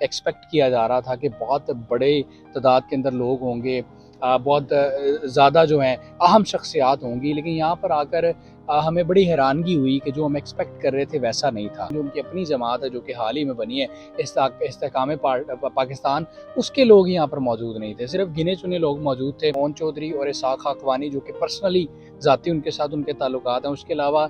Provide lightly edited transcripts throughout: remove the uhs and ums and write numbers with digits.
Expect किया जा रहा था कि बहुत बड़े तादाद के अंदर लोग होंगे, बहुत ज़्यादा जो हैं अहम शख्सियात होंगी, लेकिन यहाँ पर आकर हमें बड़ी हैरानगी हुई कि जो हम एक्सपेक्ट कर रहे थे वैसा नहीं था। जो उनकी अपनी जमात है जो कि हाल ही में बनी है, इस्तेहकाम पाकिस्तान, उसके लोग यहाँ पर मौजूद नहीं थे। सिर्फ गिने चुने लोग मौजूद थे, मोहन चौधरी और इसाक खाकवानी, जो कि पर्सनली ज़ाती उनके साथ उनके ताल्लुकात हैं। उसके अलावा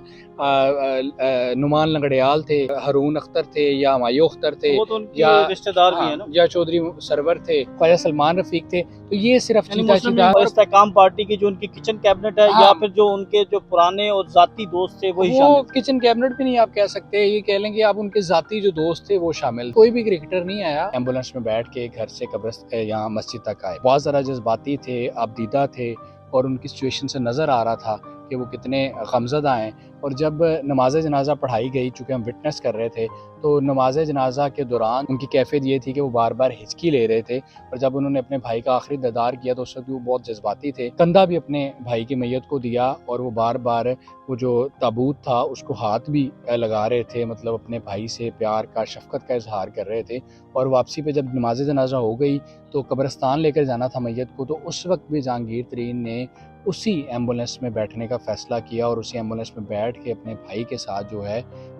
नुमान लंगड़ियाल थे, हरून अख्तर थे या हमायूं अख्तर थे, वो तो उनके या रिश्तेदार भी हैं ना, या चौधरी सरवर थे, ख्वाजा सलमान रफीक थे। तो ये सिर्फ इस्तेहकाम पार्टी की जो उनकी किचन कैबिनेट है, या फिर जो उनके जो पुराने और जाती दोस्त थे वही वो शामिल। किचन कैबिनेट भी नहीं आप कह सकते, ये कह लेंगे आप उनके जाती जो दोस्त थे वो शामिल। कोई भी क्रिकेटर नहीं आया एम्बुलेंस में बैठ के घर से कब्र यहाँ मस्जिद तक आए। बहुत ज़रा जज्बाती थे, आपदीदा थे, और उनकी सिचुएशन से नज़र आ रहा था कि वो कितने गमज़दा हैं। और जब नमाज जनाजा पढ़ाई गई, चूँकि हम विटनेस कर रहे थे, तो नमाज जनाजा के दौरान उनकी कैफियत ये थी कि वो बार बार हिचकी ले रहे थे। और जब उन्होंने अपने भाई का आखिरी दीदार किया तो उस वक्त वो बहुत जज्बाती थे, कंधा भी अपने भाई की मैयत को दिया, और वो बार बार वो जो ताबूत था उसको हाथ भी लगा रहे थे, मतलब अपने भाई से प्यार का, शफकत का इजहार कर रहे थे। और वापसी पे जब नमाज जनाजा हो गई तो कब्रिस्तान लेकर जाना था मैयत को, तो उस वक्त भी जहांगीर तरीन ने उसी एम्बुलेंस में बैठने का फ़ैसला किया, और उसी एम्बुलेंस में बैठ के अपने भाई के साथ जो है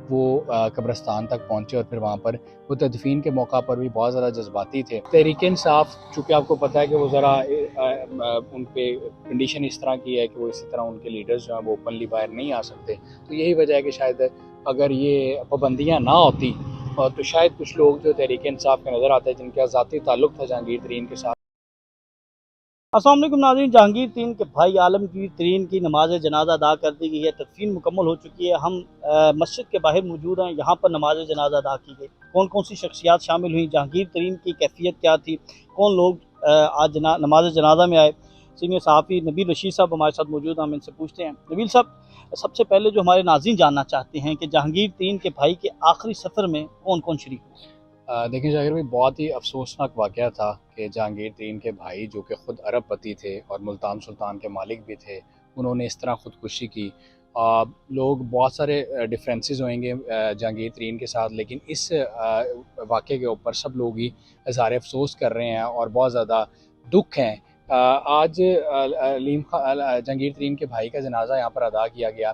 वो कब्रिस्तान तक पहुँचे। और फिर वहाँ पर वो तदफीन के मौका पर भी बहुत ज़्यादा जज्बाती थे। तहरीक-ए-इंसाफ, चूँकि आपको पता है कि वो ज़रा उन पे कंडीशन इस तरह की है कि वो इसी तरह उनके लीडर्स जो हैं वो ओपनली बाहर नहीं आ सकते। तो यही वजह है कि शायद अगर ये पाबंदियाँ ना होती तो शायद कुछ लोग जो तहरीक-ए-इंसाफ के नज़र आते हैं, जिनका ज़ाती ताल्लुक़ था जहांगीर तरीन के साथ। अस्सलाम वालेकुम नाज़रीन, जहांगीर तरीन के भाई आलमगीर तरीन की नमाज जनाजा अदा कर दी गई है, तदफीन मुकम्मल हो चुकी है। हम मस्जिद के बाहर मौजूद हैं, यहाँ पर नमाज जनाजा अदा की गई। कौन कौन सी शख्सियात शामिल हुई, जहांगीर तरीन की कैफियत क्या थी, कौन लोग आज नमाज जनाजा में आए। सीनियर सहाफ़ी नबील रशीद साहब हमारे साथ मौजूद हैं, हम इनसे पूछते हैं। नबील साहब, सबसे पहले जो हमारे नाज़रीन जानना चाहते हैं कि जहांगीर तरीन के भाई के आखिरी सफ़र में कौन कौन शरीक हुए। देखिए जाकिर भाई, बहुत ही अफसोसनाक वाक़या था कि जहांगीर तरीन के भाई, जो कि ख़ुद अरबपति थे और मुल्तान सुल्तान के मालिक भी थे, उन्होंने इस तरह ख़ुदकुशी की। लोग बहुत सारे डिफरेंसेस होंगे जहांगीर तरीन के साथ, लेकिन इस वाक़े के ऊपर सब लोग ही इज़हार अफसोस कर रहे हैं और बहुत ज़्यादा दुख हैं। आज जहांगीर तरीन के भाई का जनाजा यहाँ पर अदा किया गया।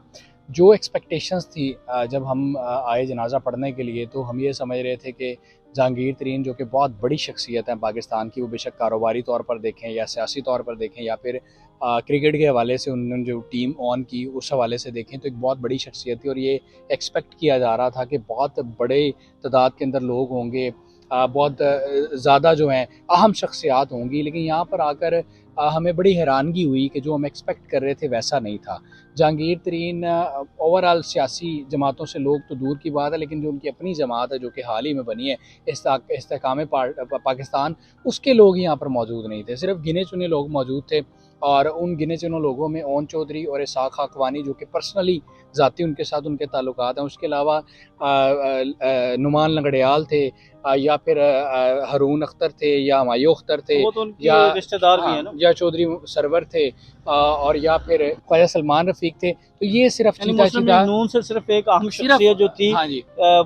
जो एक्सपेक्टेशंस थी, जब हम आए जनाजा पढ़ने के लिए, तो हम ये समझ रहे थे कि जहांगीर तरीन, जो कि बहुत बड़ी शख्सियत है पाकिस्तान की, वो बेशक कारोबारी तौर पर देखें या सियासी तौर पर देखें या फिर क्रिकेट के हवाले से उन्होंने जो टीम ऑन की उस हवाले से देखें, तो एक बहुत बड़ी शख्सियत थी। और ये एक्सपेक्ट किया जा रहा था कि बहुत बड़े तादाद के अंदर लोग होंगे, बहुत ज़्यादा जो हैं अहम शख्सियात होंगी, लेकिन यहाँ पर आकर हमें बड़ी हैरानगी हुई कि जो हम एक्सपेक्ट कर रहे थे वैसा नहीं था। जहांगीर तरीन ओवरऑल सियासी जमातों से लोग तो दूर की बात है, लेकिन जो उनकी अपनी जमात है जो कि हाल ही में बनी है, इस्तेहकाम पाकिस्तान, उसके लोग यहाँ पर मौजूद नहीं थे। सिर्फ गिने चुने लोग मौजूद थे, और उन गिने चुने लोगों में मोहन चौधरी और इसाक खाकवानी, जो कि पर्सनली ज़ाती उनके साथ उनके ताल्लुकात हैं। उसके अलावा नुमान लंगड़ियाल थे, या फिर हरून अख्तर थे या हमायूं अख्तर थे, वो तो उनके या रिश्तेदार भी हैं ना, या चौधरी सरवर थे, और या फिर ख्वाजा सलमान रफीक थे। तो ये सिर्फ मुस्लिम लीग नून से सिर्फ एक अहम शख्सियत जो थी, हाँ जी,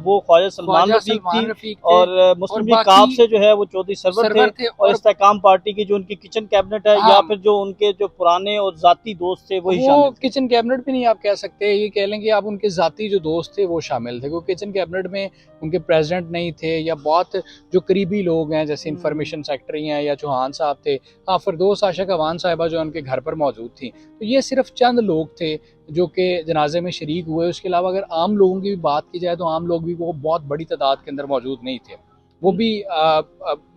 वो ख्वाजा सलमान रफीक थी, और मुस्लिम लीग काफ से जो है वो चौधरी सरवर थे, और इस्तेहकाम पार्टी की जो उनकी किचन कैबिनेट है, या फिर जो उनके जो पुराने और जाती दोस्त थे वही शामिल थे। किचन कैबिनेट भी नहीं आप कह सकते, ये कह लेंगे आप उनके जाती जो दोस्त थे वो शामिल थे, क्योंकि किचन कैबिनेट में उनके प्रेसिडेंट नहीं थे, या बहुत जो करीबी लोग हैं जैसे इंफॉर्मेशन सेक्रेटरी हैं या चौहान साहब थे, हाँ फिरदौस आशक अवान साहिबा जो उनके घर पर मौजूद थी। तो ये सिर्फ चंद लोग थे जो कि जनाजे में शरीक हुए। उसके अलावा अगर आम लोगों की भी बात की जाए तो आम लोग भी वो बहुत बड़ी तादाद के अंदर मौजूद नहीं थे, वो भी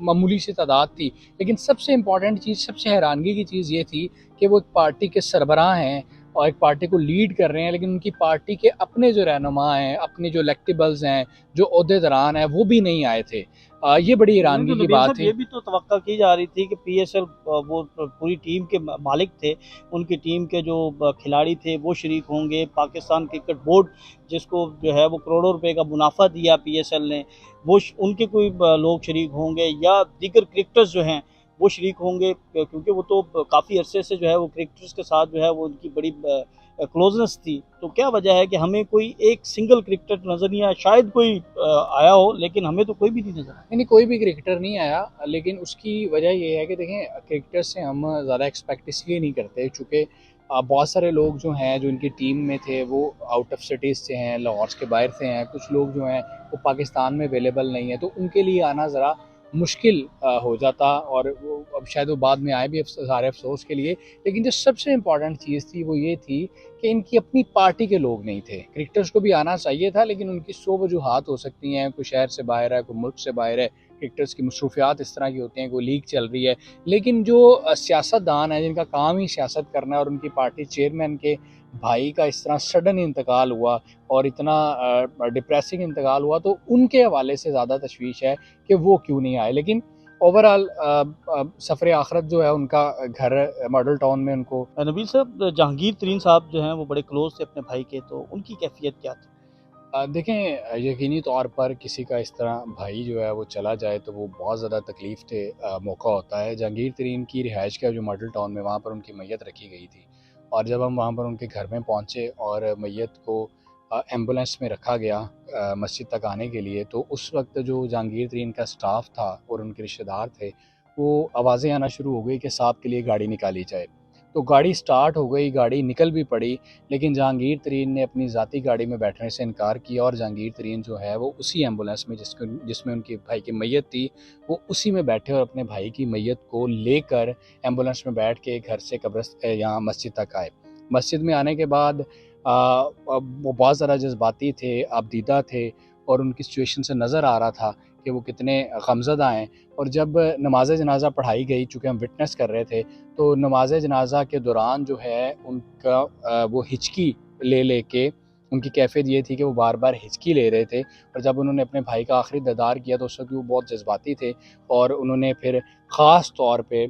मामूली सी तादाद थी। लेकिन सबसे इम्पॉर्टेंट चीज़, सबसे हैरानगी की चीज़ ये थी कि वो एक पार्टी के सरबराह हैं और एक पार्टी को लीड कर रहे हैं, लेकिन उनकी पार्टी के अपने जो रहनुमा हैं, अपने जो इलेक्टेबल्स हैं, जो ओहदेदारान हैं, वो भी नहीं आए थे। ये बड़ी हैरानगी की बात थी। ये भी तो तवक्का की जा रही थी कि पीएसएल वो पूरी टीम के मालिक थे, उनकी टीम के जो खिलाड़ी थे वो शरीक होंगे। पाकिस्तान क्रिकेट बोर्ड जिसको जो है वो करोड़ों रुपए का मुनाफा दिया पीएसएल ने, वो उनके कोई लोग शरीक होंगे, या दीगर क्रिकेटर्स जो हैं वो शरीक होंगे, क्योंकि वो तो काफ़ी अरसे से जो है वो क्रिकेटर्स के साथ जो है वो उनकी बड़ी क्लोजनेस थी, तो क्या वजह है कि हमें कोई एक सिंगल क्रिकेटर नज़र नहीं आया? शायद कोई आया हो, लेकिन हमें तो कोई भी नहीं नज़र आया। नहीं, नहीं, कोई भी क्रिकेटर नहीं आया, लेकिन उसकी वजह ये है कि देखें क्रिकेटर से हम ज़्यादा एक्सपेक्ट इसलिए नहीं करते चूँकि बहुत सारे लोग जो हैं जो इनकी टीम में थे वो आउट ऑफ सिटीज़ से हैं, लाहौर के बाहर से हैं, कुछ लोग जो हैं वो पाकिस्तान में अवेलेबल नहीं है, तो उनके लिए आना ज़रा मुश्किल हो जाता, और वो अब शायद वो बाद में आए भी सारे अफसोस के लिए। लेकिन जो सबसे इम्पॉर्टेंट चीज़ थी वो ये थी कि इनकी अपनी पार्टी के लोग नहीं थे। क्रिकेटर्स को भी आना चाहिए था, लेकिन उनकी 100 वजूहात हो सकती हैं, कोई शहर से बाहर है, कोई मुल्क से बाहर है, क्रिकेटर्स की मसरूफियात इस तरह की होती हैं, कोई लीग चल रही है। लेकिन जो सियासतदान है जिनका काम ही सियासत करना है और उनकी पार्टी चेयरमैन के भाई का इस तरह सडन इंतकाल हुआ और इतना डिप्रेसिंग इंतकाल हुआ, तो उनके हवाले से ज़्यादा तशवीश है कि वो क्यों नहीं आए। लेकिन ओवरऑल सफ़र आखरत जो है उनका घर मॉडल टाउन में उनको। नबील साहब, जहांगीर तरीन साहब जो हैं वो बड़े क्लोज थे अपने भाई के, तो उनकी कैफियत क्या थी? देखें, यकीनी तौर पर किसी का इस तरह भाई जो है वो चला जाए तो वो बहुत ज़्यादा तकलीफ़ दे मौका होता है। जहांगीर तरीन की रिहाइश का जो मॉडल टाउन में वहाँ पर उनकी मैयत रखी गई थी, और जब हम वहाँ पर उनके घर में पहुँचे और मैयत को एम्बुलेंस में रखा गया मस्जिद तक आने के लिए, तो उस वक्त जो जहांगीर तरीन का स्टाफ था और उनके रिश्तेदार थे, वो आवाज़ें आना शुरू हो गई कि साहब के लिए गाड़ी निकाली जाए। तो गाड़ी स्टार्ट हो गई, गाड़ी निकल भी पड़ी, लेकिन जहांगीर तरीन ने अपनी ज़ाती गाड़ी में बैठने से इनकार किया, और जहांगीर तरीन जो है वो उसी एम्बुलेंस में जिसमें उनके भाई की मैयत थी, वो उसी में बैठे और अपने भाई की मैयत को लेकर एम्बुलेंस में बैठ के घर से यहाँ मस्जिद तक आए। मस्जिद में आने के बाद अब वो बहुत ज़्यादा जज्बाती थे, आपदीदा थे, और उनकी सिचुएशन से नज़र आ रहा था कि वो कितने गमज़दा हैं। और जब नमाज़ जनाज़ा पढ़ाई गई, चूँकि हम विटनेस कर रहे थे, तो नमाज़ जनाज़ा के दौरान जो है उनका वो हिचकी ले के उनकी कैफ़ियत ये थी कि वो बार-बार हिचकी ले रहे थे, और जब उन्होंने अपने भाई का आखिरी दीदार किया तो उस वक़्त वो बहुत जज़्बाती थे, और उन्होंने फिर ख़ास तौर पे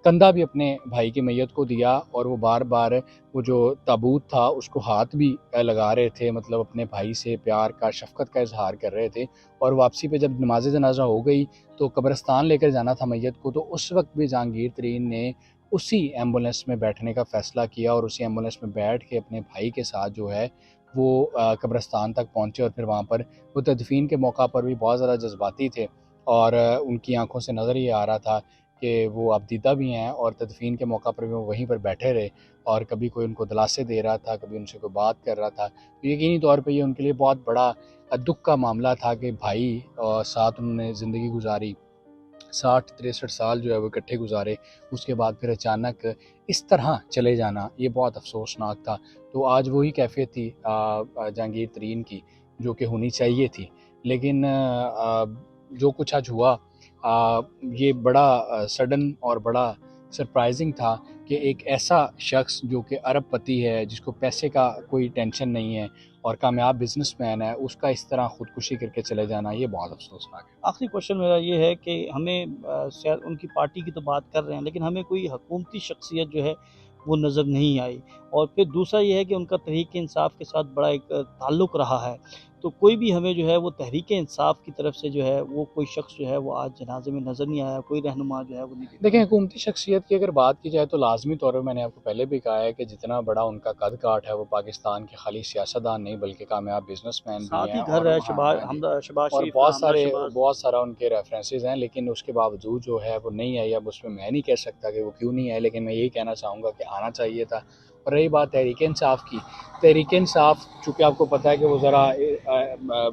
कंधा भी अपने भाई की मैयत को दिया, और वो बार-बार वो जो ताबूत था उसको हाथ भी लगा रहे थे, मतलब अपने भाई से प्यार का, शफ़क़त का इज़हार कर रहे थे। और वापसी पे जब नमाज़ जनाज़ा हो गई तो कब्रिस्तान लेकर जाना था मैयत को, तो उस वक़्त भी जहांगीर तरीन ने उसी एम्बुलेंस में बैठने का फ़ैसला किया, और उसी एम्बुलेंस में बैठ के अपने भाई के साथ जो है वो कब्रिस्तान तक पहुँचे, और फिर वहाँ पर वो तदफ़ीन के मौका पर भी बहुत ज़्यादा जज्बाती थे, और उनकी आँखों से नज़र ये आ रहा था कि वो आपदीदा भी हैं, और तदफ़ीन के मौका पर भी वो वहीं पर बैठे रहे, और कभी कोई उनको दिलासे दे रहा था, कभी उनसे कोई बात कर रहा था। तो यकीनी तौर पे ये उनके लिए बहुत बड़ा दुःख का मामला था कि भाई साथ उन्होंने ज़िंदगी गुजारी, 60-63 साल जो है वो इकट्ठे गुजारे, उसके बाद फिर अचानक इस तरह चले जाना, ये बहुत अफ़सोसनाक था। तो आज वही कैफ़ियत थी जहांगीर तरीन की, जो कि होनी चाहिए थी। लेकिन जो कुछ आज हुआ, ये बड़ा सडन और बड़ा सरप्राइजिंग था कि एक ऐसा शख्स जो कि अरबपति है, जिसको पैसे का कोई टेंशन नहीं है और कामयाब बिजनेसमैन है, उसका इस तरह ख़ुदकुशी करके चले जाना, ये बहुत अफसोसनाक है। आखिरी क्वेश्चन मेरा ये है कि हमें शायद उनकी पार्टी की तो बात कर रहे हैं, लेकिन हमें कोई हुकूमती शख्सियत जो है वो नज़र नहीं आई। और फिर दूसरा ये है कि उनका तहरीक इंसाफ के साथ बड़ा एक ताल्लुक़ रहा है, तो कोई भी हमें जो है वो तहरीक इंसाफ की तरफ से जो है वो कोई शख्स जो है वो आज जनाजे में नज़र नहीं आया, कोई रहनुमा जो है वो नहीं देखें, दिखा। हुकूमती शख्सियत की अगर बात की जाए तो लाज़मी तौर पर मैंने आपको पहले भी कहा है कि जितना बड़ा उनका कद-काठ है, वो पाकिस्तान के खाली सियासतदान नहीं बल्कि कामयाब बिज़नेसमैन भी साथ हैं, ही घर और है हाँ, हाँ जी। शहबाज और शरीफ का, हमजा शहबाज। बहुत सारा उनके रेफरेंसेस हैं, लेकिन उसके बावजूद जो है वो नहीं आई। अब उसमें मैं नहीं कह सकता कि वो क्यों नहीं आए, लेकिन मैं यही कहना चाहूँगा कि आना चाहिए था। और रही बात तहरीक इंसाफ की, तहरीक इंसाफ चूँकि आपको पता है कि वो ज़रा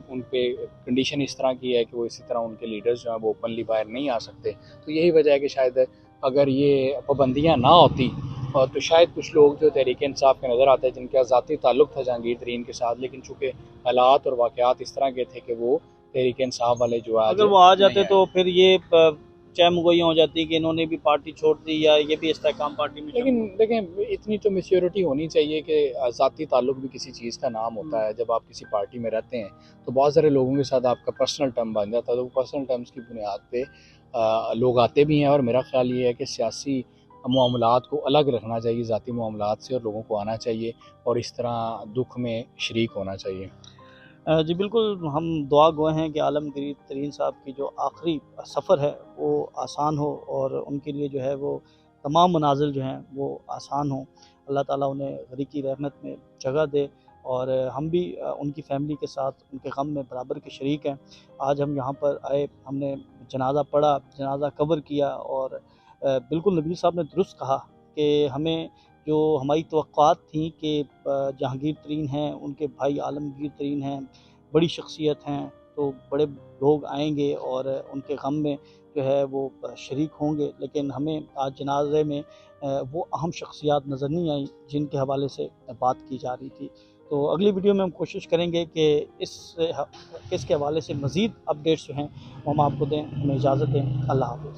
उन पे कंडीशन इस तरह की है कि वो इसी तरह उनके लीडर्स जो हैं वो ओपनली बाहर नहीं आ सकते। तो यही वजह है कि शायद अगर ये पाबंदियाँ ना होती तो शायद कुछ लोग जो तहरीक इंसाफ के नज़र आते हैं जिनका ज़ाती ताल्लुक़ था जहांगीर तरीन के साथ, लेकिन चूँकि हालात और वाक़यात इस तरह के थे कि वो तहरीक इंसाफ वाले जो आज अगर वो आ नहीं जाते आए। तो फिर ये चहमुगोइयाँ हो जाती कि इन्होंने भी पार्टी छोड़ दी या ये भी इस्तेहकाम पार्टी में लेकिन शामिल हो गए। देखें, इतनी तो मैच्योरिटी होनी चाहिए कि ज़ाती ताल्लुक़ भी किसी चीज़ का नाम होता है। जब आप किसी पार्टी में रहते हैं तो बहुत सारे लोगों के साथ आपका पर्सनल टर्म बन जाता है, तो वो पर्सनल टर्म्स की बुनियाद पे लोग आते भी हैं, और मेरा ख़्याल ये है कि सियासी मामलात को अलग रखना चाहिए ज़ाती मामलात से, और लोगों को आना चाहिए और इस तरह दुःख में शरीक होना चाहिए। जी बिल्कुल, हम दुआ गो हैं कि आलमगीर तरीन साहब की जो आखिरी सफ़र है वो आसान हो और उनके लिए जो है वो तमाम मनाज़िल जो हैं वो आसान हों। अल्लाह ताला उन्हें गरीकी रहमत में जगह दे, और हम भी उनकी फ़ैमिली के साथ उनके गम में बराबर के शरीक हैं। आज हम यहाँ पर आए, हमने जनाज़ा पढ़ा, जनाज़ा कवर किया, और बिल्कुल नबी साहब ने दुरुस्त कहा कि हमें जो हमारी तवक्कुआत थी कि जहांगीर तरीन हैं, उनके भाई आलमगीर तरीन हैं, बड़ी शख्सियत हैं, तो बड़े लोग आएँगे और उनके गम में जो है वो शरीक होंगे, लेकिन हमें आज जनाज़े में वो अहम शख्सियात नज़र नहीं आई जिनके हवाले से बात की जा रही थी। तो अगली वीडियो में हम कोशिश करेंगे कि इसके हवाले से मज़ीद अपडेट्स जो हैं वो हम आपको दें। हमें इजाज़त दें। अल्लाह हाफ़िज़।